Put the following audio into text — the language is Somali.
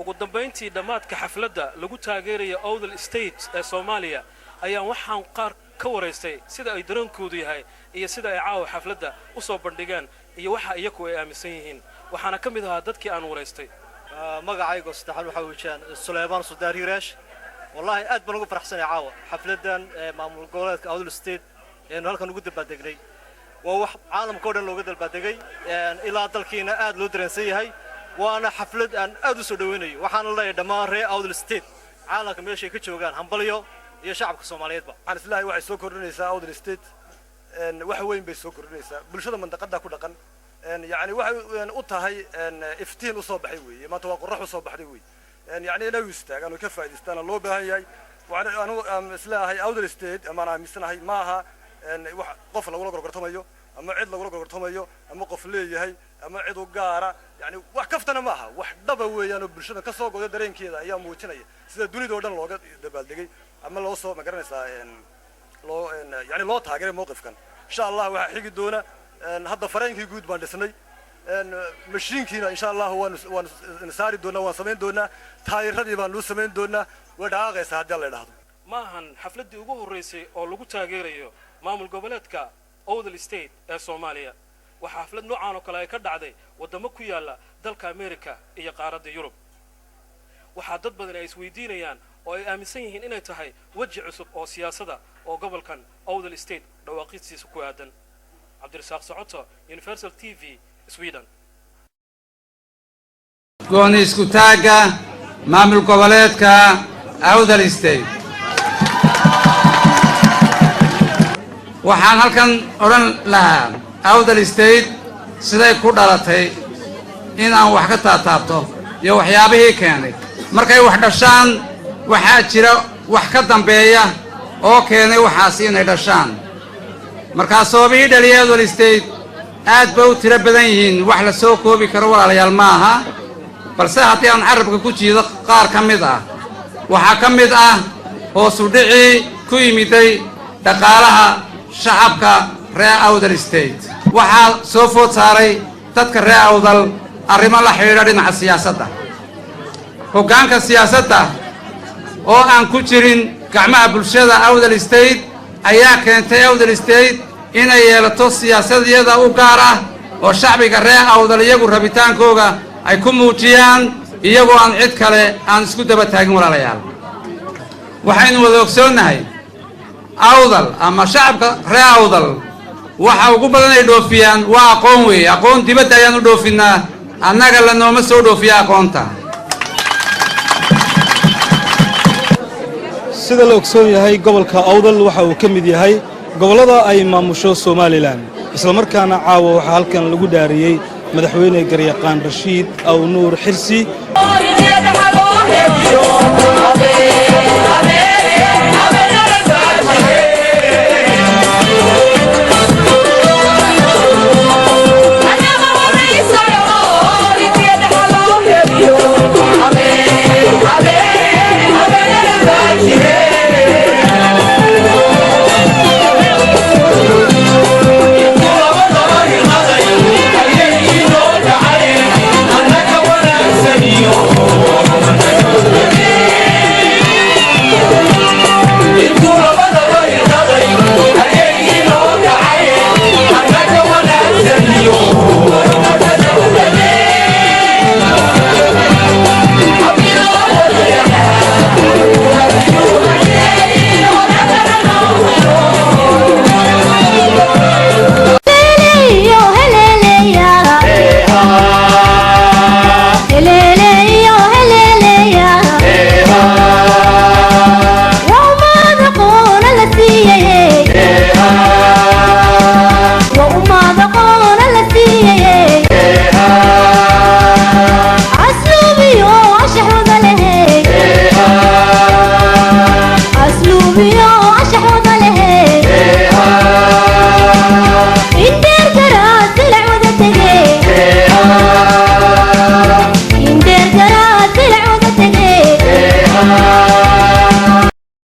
ugu dambeyntii dhamaadka xafladda lagu taageerayo Awdal State ee Soomaaliya ayaan waxaan qaar ka wareystay sida ay dareenkoodu yahay iyo sida ay caawa xafladda u soo bandhigeen iyo waxa iyagu ay aaminsan yihiin waxaana ka mid ahaa dadkii aan wareystay magacaygu saddexaad waxa uu jaan Suleymaan Sudaar Hireesh wallahi aad baan ugu faraxsanahay caawa xafladdan maamul goboleedka Awdal State ee halkan ugu dabaaldegay waa wax caalamka oo dhan looga dabaaldegay ilaa dalkiina aad loo dareensan yahay waana xaflad aan aad u soo dhaweynayo waxaan leeyahay dhammaan reer Awdal State caalamka meesha ka joogaan hambalyo iyo shacabka Soomaaliyeedba waxaan islaahay waxay soo kordhinaysaa Awdal State wax weyn bay soo kordhinaysaa bulshada mandaqada ku dhaqan يعني waxay u tahay iftiin u soo baxay weeye maanta waa qorrax u soo baxday weeye يعني inay u istaagaan oo ka faa'iideystaan loo baahan yahay waxaan islaahay Awdal State ama aan aaminsanahay maaha wax qof lagu gorgortamayo ama cid lagu gorgortamayo ama qof leeyahay ama cid u gaara يعني wax kaftana maaha wax dhaba weeyaan oo bulshada ka soo go'day dareenkeeda ayaa muujinaya sida dunida oo dhan looga dabaaldegay ama loo soo magaranaysaa loo يعني loo taageeray mowqifkan insha Allah waxa xigi doona hadda fareenkii guud baan dhisnay mashiinkiina insha Allah waan saari doonaa waan sameyn doonaa taayiradii baan loo sameyn doonaa way dhaaqaysaa hadii la yiraahdo maahan xafladii ugu horeysay oo lagu taageerayo maamul goboleedka Awdal State ee Soomaaliya waxa xaflad noocan oo kale ay ka dhacday wadamo ku yaala dalka America iyo qaaradda Yurub waxa dad badan ay isweydiinayaan oo ay aaminsan yihiin inay tahay waji cusub oo siyaasadda oo gobolkan Awdal State dhawaaqistiisa ku aadan Abdirasaaq Socoto Universal TV Sweden gooni isku taaga maamul goboleedka Awdal State waxaan halkan oran lahaa Awdal State siday ku dhalatay in aan wax ka taataabto iyo waxyaabihii keenay markay wax dhashaan waxa jira wax ka dambeeya oo keenay waxaas inay dhashaan marka sababihii dhaliyay Awdal State aad bay u tiro badan yihiin wax la soo koobi karo walaalayaal ma aha balse haddii aan carabka ku jiido qaar ka mid ah waxa ka mid ah hoos u dhicii ku yimiday dhaqaalaha shacabka reer Awdal State waxa soo food saaray dadka reer Awdal arrimo la xiriira dhinaca siyaasadda hoggaanka siyaasadda oo aan ku jirin gacmaha bulshada Awdal State ayaa keentay Awdal State inay yeelato siyaasadiyada u gaar ah oo shacbiga reer Awdal iyagu rabitaankooga ay ku muujiyaan iyagoo aan cid kale aan isku daba taagin walaalayaal waxaynu wada ogsoonahay Awdal ama shacabka reer Awdal waxa ugu badan ay dhoofiyaan waa aqoon weey aqoon dibadda ayaan u dhoofinaa annaga la nooma soo dhoofiya aqoonta sida la ogsoon yahay gobolka Awdal waxa uu ka mid yahay gobolada ay maamusho Somaliland isla markaana caawa waxa halkan lagu dhaariyay madaxweyne Garyaqaan Rashiid Aw Nuur Xirsi Indera